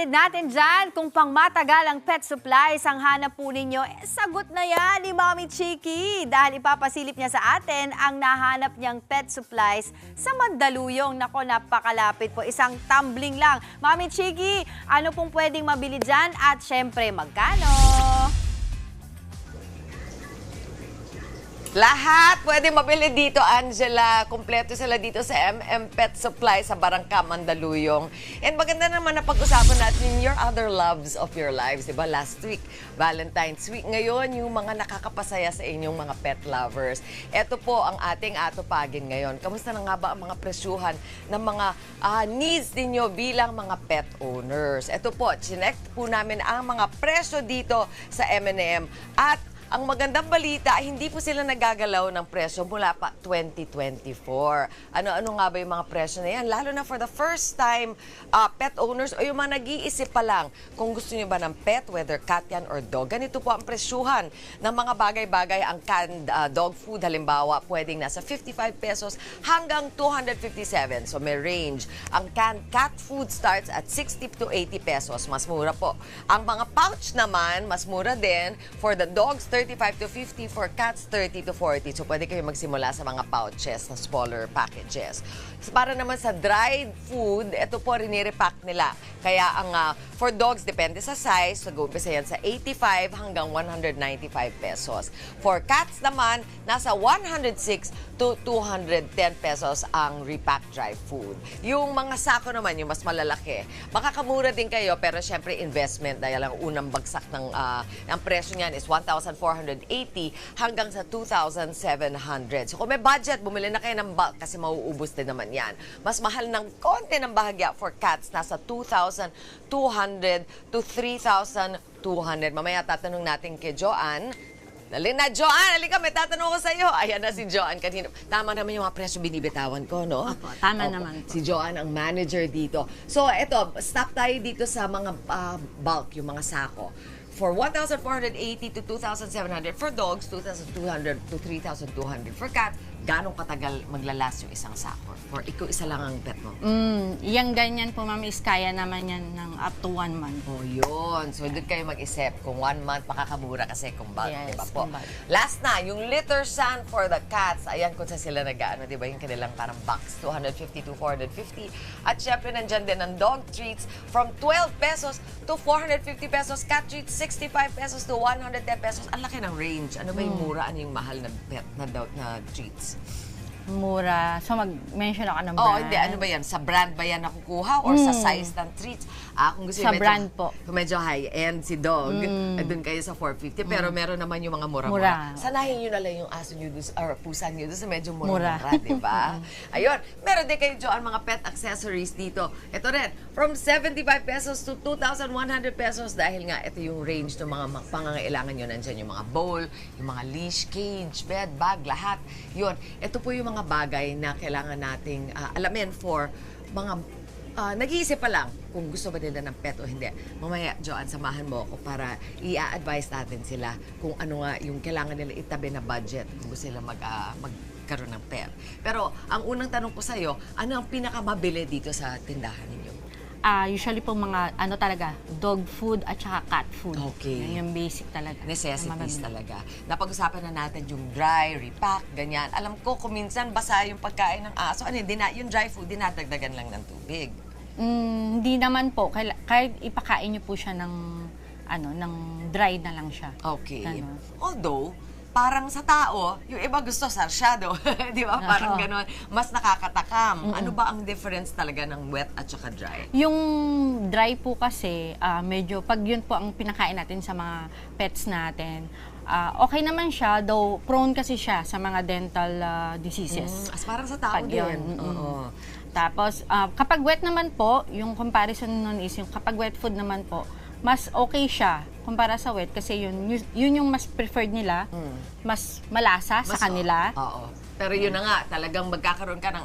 kapatid natin dyan, kung pangmatagal ang pet supplies ang hanap po ninyo, sagot na yan ni Mami Chiki. Dahil ipapasilip niya sa atin ang nahanap niyang pet supplies sa Mandaluyong. Nako, napakalapit po. Isang tumbling lang. Mami Chiki, ano pong pwedeng mabili dyan? At syempre, magkano? Lahat pwede mabili dito, Angela. Kompleto sila dito sa Pet Supply sa Barangka, Mandaluyong. And maganda naman na pag-usapan natin your other loves of your lives. Diba? Last week, Valentine's Week. Ngayon, yung mga nakakapasaya sa inyong mga pet lovers. Ito po ang ating atupagin ngayon. Kamusta na nga ba ang mga presyuhan ng mga needs ninyo bilang mga pet owners? Ito po, chinek po namin ang mga presyo dito sa M&M. At ang magandang balita, hindi po sila nagagalaw ng presyo mula pa 2024. Ano-ano nga ba yung mga presyo na yan? Lalo na for the first time pet owners o yung mga nag-iisip pa lang kung gusto niyo ba ng pet, whether cat yan or dog. Ganito po ang presyuhan ng mga bagay-bagay. Ang canned dog food, halimbawa, pwedeng nasa 55 pesos hanggang 257. So may range. Ang canned cat food starts at 60 to 80 pesos. Mas mura po. Ang mga pouch naman, mas mura din. For the dogs, 35 to 50, for cats 30 to 40. So pwede kayo magsimula sa mga pouches na smaller packages. So, para naman sa dried food, ito po rini-repack nila. Kaya ang for dogs, depende sa size. Mag-uumpisa yan sa 85 hanggang 195 pesos. For cats naman, nasa 106 to 210 pesos ang repack dry food. Yung mga sako naman, yung mas malalaki, makakamura din kayo, pero syempre investment dahil ang unang bagsak ng ang presyo niyan is 1,480 hanggang sa 2,700. So kung may budget, bumili na kayo ng bulk kasi mauubos din naman yan. Mas mahal ng konti ng bahagya for cats, nasa 2,200 to 3,200. Mamaya tatanong natin kay Joanne. Dali na, Joanne! Halika, may tatanong ko sa iyo. Ayan na si Joanne kanina. Tama naman yung mga presyo binibitawan ko, no? Opo, tama naman po. Si Joanne ang manager dito. So, eto, stop tayo dito sa mga bulk, yung mga sako. For 1,480 to 2,700. For dogs, 2,200 to 3,200. For cats, ganong katagal maglalas yung isang sako? For ikaw, isa lang ang pet mo? Yung ganyan po, ma'am, is kaya naman yan ng up to 1 month. Oh, yun. So, doon kayo mag-isip. Kung 1 month, makakamura kasi kung bulk, Yes, di ba po? kung bulk. Last na, yung litter sand for the cats. Ayan, kung sa sila nag-ano, di ba? Yung kanilang parang box, 250 to 450. At syempre, nandyan din ang dog treats from 12 pesos to 450 pesos. Cat treats, 65 pesos to 110 pesos. Ang laki ng range. Ano ba yung mura? Ano yung mahal na pet na treats? Mura. So, mag-mention ako ng brand. Oh, hindi. Ano ba yan? Sa brand ba yan nakukuha or sa size ng treats? Kung gusto Sa medyo, brand po. Kung medyo high-end si dog, doon kayo sa 450. Pero meron naman yung mga mura-mura. Mura. Sanahin nyo na lang yung aso nyo doon, or pusa nyo doon sa medyo Mura. mura-mura, di ba? Ayun. Meron din kayo dyan mga pet accessories dito. Ito rin, from 75 pesos to 2,100 pesos dahil nga ito yung range ng mga pangangailangan nyo. Nandyan yung mga bowl, yung mga leash, cage, bed, bag, lahat. Yun. Ito po yung mga bagay na kailangan nating alamin for mga nag-iisip pa lang kung gusto ba nila ng pet o hindi. Mamaya, Joanne, samahan mo ako para i-advise natin sila kung ano nga yung kailangan nila itabi na budget kung gusto nila magkaroon ng pet. Pero ang unang tanong ko sa'yo, ano ang pinakamabili dito sa tindahan ninyo? Usually po mga, ano talaga, dog food at saka cat food. Okay. Yan yung basic talaga. Necessities talaga. Napag-usapan na natin yung dry, repack, ganyan. Alam ko, kung minsan basa yung pagkain ng aso, yung dry food, dinadagdagan lang ng tubig. Hindi naman po. Kahit ipakain niyo po siya ng, ng dry na lang siya. Okay. Ano. Although, parang sa tao, yung iba gusto sarsyado. Di ba? Parang gano'n. Mas nakakatakam. Ano ba ang difference talaga ng wet at saka dry? Yung dry po kasi, medyo, pag yun po ang pinakain natin sa mga pets natin, okay naman siya, though prone kasi siya sa mga dental diseases. As parang sa tao Pag din. yun. Oo. Tapos, kapag wet naman po, yung comparison nun is yung kapag wet food naman po, mas okay siya kumpara sa wet kasi yun yung mas preferred nila, mas malasa sa kanila. Oo. Pero yun na nga, talagang magkakaroon ka ng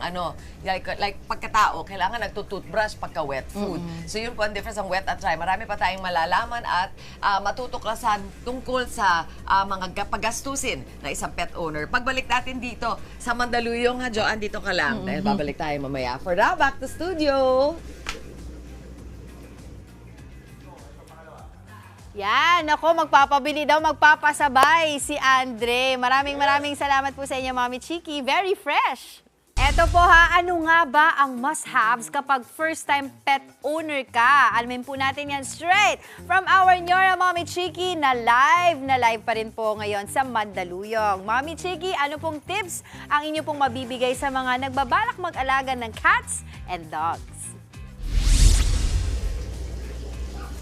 like pagkatao, kailangan nagtutoothbrush pagka wet food. So yun po ang difference ng wet at dry. Marami pa tayong malalaman at matutuklasan tungkol sa mga paggastusin na isang pet owner. Pagbalik natin dito sa Mandaluyong, Joanne, dito ka lang. Dahil babalik tayo mamaya. For now, back to studio! Yan, ako magpapabili daw, magpapasabay si Andre. Maraming salamat po sa inyo, Mami Chiki. Very fresh. Eto po ha, ano nga ba ang must-haves kapag first-time pet owner ka? Alamin po natin yan straight from our Nyora Mami Chiki na live pa rin po ngayon sa Mandaluyong. Mami Chiki, ano pong tips ang inyo pong mabibigay sa mga nagbabalak mag-alaga ng cats and dogs?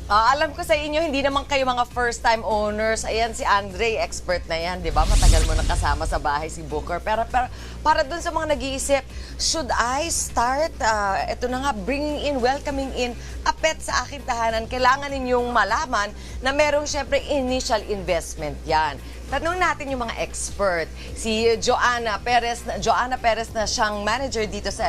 Alam ko sa inyo, hindi naman kayo mga first-time owners. Ayan, si Andre, expert na yan, di ba? Matagal mo na kasama sa bahay si Booker. Pero para dun sa mga nag-iisip, should I start, ito na nga, bringing in, welcoming in a pet sa aking tahanan? Kailangan ninyong malaman na merong syempre initial investment yan. Tanong natin yung mga expert. Si Joanna Perez na siyang manager dito sa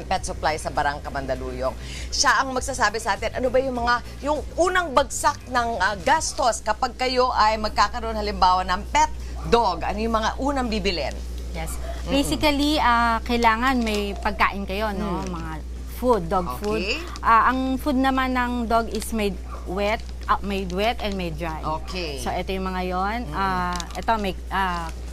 Pet Supply sa Barangka Mandaluyong. Siya ang magsasabi sa atin, ano ba yung unang bagsak ng gastos kapag kayo ay magkakaroon halimbawa ng pet dog? Ano yung mga unang bibilin? Yes. Basically, kailangan may pagkain kayo, no? Mga food, dog food. Ang food naman ng dog is made wet and made dry. Okay. So, ito yung mga yon. Ito, may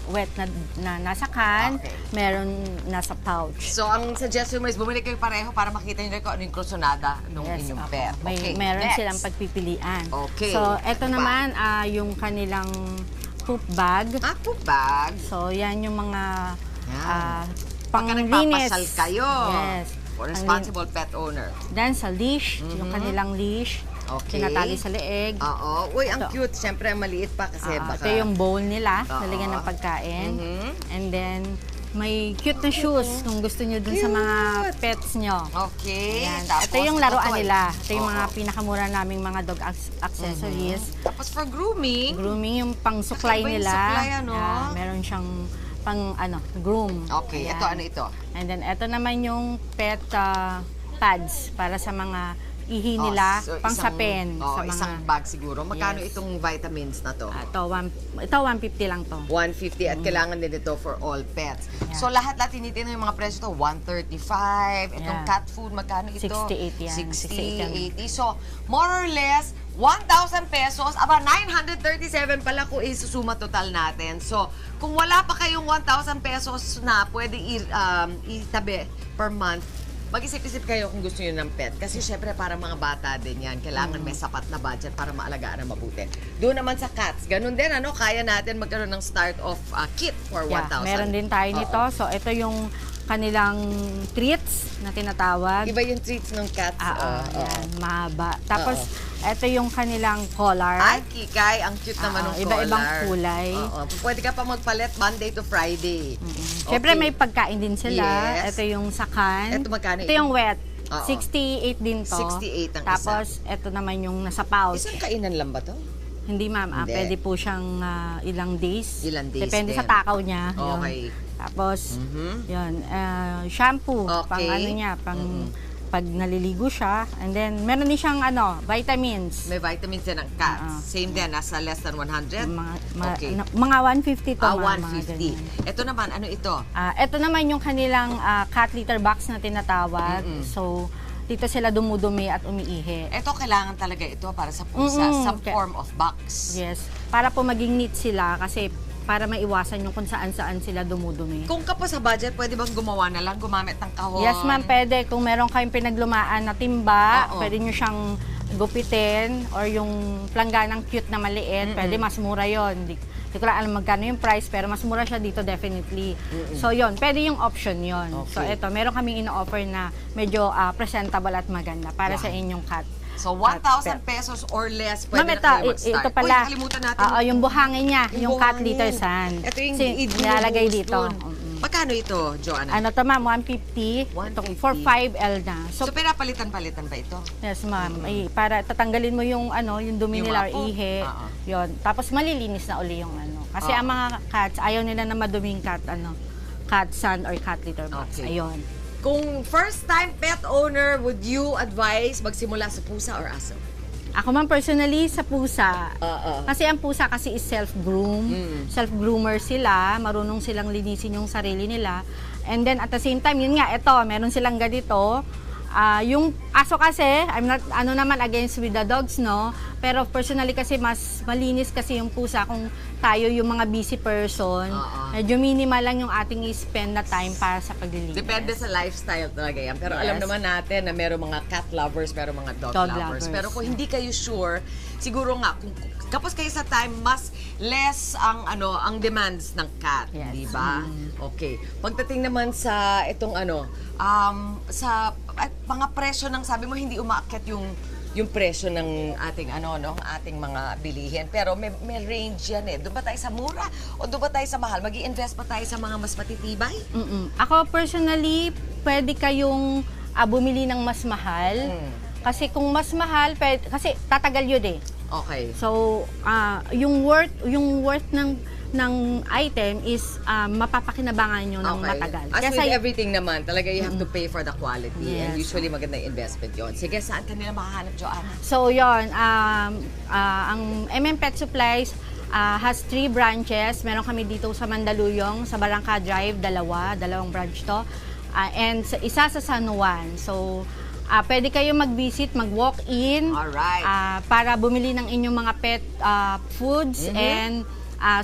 wet na nasa can, meron nasa pouch. So, ang suggestion mo is bumili kayo pareho para makita nyo kung ano yung krusonada ng inyong pet. Meron next. silang pagpipilian. Okay. So, ito Ano naman, yung kanilang poop bag. Poop bag. So, yan yung mga Pagka panglinis. nagpapasal kayo. Yes. For responsible pet owner. Then, sa leash, yung kanilang leash. Okay. Tinatali sa leeg. Oo. Uy, ang cute. Siyempre, ang maliit pa kasi baka... Ito yung bowl nila, Oo. nalagyan ng pagkain. And then, may cute na shoes kung gusto nyo dun sa mga pets nyo. Okay. Ayan. Tapos, Ito yung laruan toy. nila. Ito yung mga Oo. pinakamura naming mga dog accessories. Tapos for grooming, Grooming, yung pang-supply Kakaiba yung nila. supply, ano? Ayan, meron siyang groom. okay. Ayan. Ito, ano ito? And then, ito naman yung pet pads para sa mga ihi nila, So, pang-sapin. Sa mga, isang bag siguro. Magkano Yes. itong vitamins na to? ito 150 lang to. 150 at kailangan din ito for all pets. Yeah. So lahat tinitingnan yung mga presyo to 135. Itong Yeah. cat food magkano ito? 68 yan. 60, 80. So more or less 1,000 pesos, aba 937 pala kung isusuma total natin. So kung wala pa kayong 1,000 pesos na pwede itabi per month, mag-isip-isip kayo kung gusto nyo ng pet. Kasi syempre para mga bata din yan. Kailangan may sapat na budget para maalagaan na mabuti. Doon naman sa cats, ganun din, kaya natin magkaroon ng start-off kit for 1,000. Meron din tayo nito. So, ito yung kanilang treats na tinatawag. Iba yung treats ng cats. Yan, mahaba. Tapos, ito yung kanilang collar. Ay, Kikay, ang cute naman ng collar. Iba-ibang kulay. Pwede ka pa magpalit Monday to Friday. Siyempre, may pagkain din sila. Yes. Ito yung sakan. Ito magkano? Ito yung wet. Oo. 68 din to. 68 ang Tapos, ito naman yung nasa pouch. Isang kainan lang ba to? Hindi, ma'am. Hindi. Pwede po siyang ilang days. Ilang days Depende sa din. takaw niya. Yun. Okay. Tapos, yun, shampoo, Okay. pang ano niya, pag naliligo siya. And then, meron din siyang vitamins. May vitamins din ng cats. Same din, nasa less than 100? Okay. Mga 150 to. mga 150. ganyan. Ito naman, ano ito? Ito naman yung kanilang cat litter box na tinatawag. So, dito sila dumudumi at umiihi. Ito, kailangan talaga ito para sa pusa. Some Okay. form of box. Yes. Para po maging neat sila kasi para maiwasan yung kung saan-saan sila dumudumi. Kung kapos sa budget, pwede bang gumawa na lang, gumamit ng kahon? Yes, ma'am, pwede. Kung meron kayong pinaglumaan na timba, Oo. pwede nyo siyang gupitin or yung plangganang cute na maliit, pwede mas mura yon. Hindi ko lang alam magkano yung price, pero mas mura siya dito definitely. So yon, pwede yung option yon. So Okay. ito, meron kaming ino-offer na medyo presentable at maganda para sa inyong cat. So, 1,000 pesos or less, Ma'am, pwede na kayo mag-start. ito pala. Uy, kalimutan natin. Yung buhangin niya, yung cat buhangin. litter sand. Ito yung Kasi nilalagay idinubuhos dito. dun. Magkano ito, Joanna? Ano to ma'am, 150. 150. For 5L na. So, pinapalitan-palitan ba ito? Yes, ma'am. Ay, para tatanggalin mo yung yung dumi Yung nila or mapot. ihe. Oo. Yon. Tapos malilinis na uli yung Kasi Oo. ang mga cats, ayaw nila na maduming cat sand or cat litter box. Okay. Ayun. Kung first-time pet owner, would you advise magsimula sa pusa or aso? Ako man personally sa pusa. Oo. Kasi ang pusa kasi is self-groom. Self-groomer sila. Marunong silang linisin yung sarili nila. And then at the same time, yun nga, ito, meron silang ganito. Yung aso kasi, I'm not, naman against with the dogs, no? Pero personally kasi mas malinis kasi yung pusa kung tayo yung mga busy person. Oo. Medyo minimal lang yung ating i-spend na time para sa paglilinis. Depende sa lifestyle talaga yan. Pero Yes. alam naman natin na meron mga cat lovers, meron mga dog Dog lovers. lovers. Pero kung hindi kayo sure, siguro nga, kung kapos kayo sa time, mas less ang ang demands ng cat, Yes. di ba? Okay. Pagdating naman sa itong sa mga presyo ng, sabi mo, hindi umaakyat yung presyo ng ating ating mga bilihin. Pero may range yan eh. Doon ba tayo sa mura o doon ba tayo sa mahal? Mag-i-invest pa tayo sa mga mas matitibay? Ako personally, pwede kayong bumili ng mas mahal. Kasi kung mas mahal, kasi tatagal yun eh. Okay. So, yung worth ng item is mapapakinabangan nyo ng matagal. As Kaya with everything naman, talaga you have to pay for the quality. And Yes. usually maganda yung investment yon. Sige, saan kanila makahanap, Joanna? So, yon ang Pet Supplies has 3 branches. Meron kami dito sa Mandaluyong, sa Barangka Drive, dalawang branch to. And isa sa San Juan. So, pwede kayo mag-visit, mag-walk-in Alright. para bumili ng inyong mga pet foods and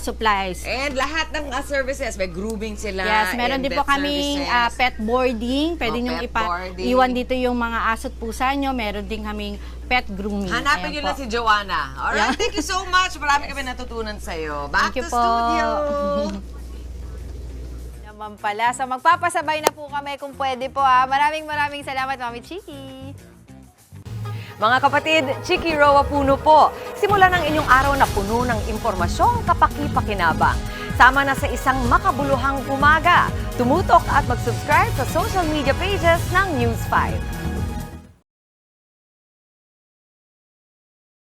supplies. And lahat ng services, may grooming sila. Yes, meron and din po vet kaming services. pet boarding. Pwede nyo pet boarding. iwan dito yung mga aso't pusa nyo. Meron din kaming pet grooming. Hanapin Ayan nyo po. na si Joanna. Alright, thank you so much. Marami kami natutunan sa'yo. Back Thank you to po. studio. Naman pala. So magpapasabay na po kami kung pwede po Maraming salamat, Mami Chiki. Mga kapatid, Chiki Roa Puno po. Simulan ang inyong araw na puno ng impormasyong kapaki-pakinabang. Sama na sa isang makabuluhang umaga. Tumutok at mag-subscribe sa social media pages ng News 5.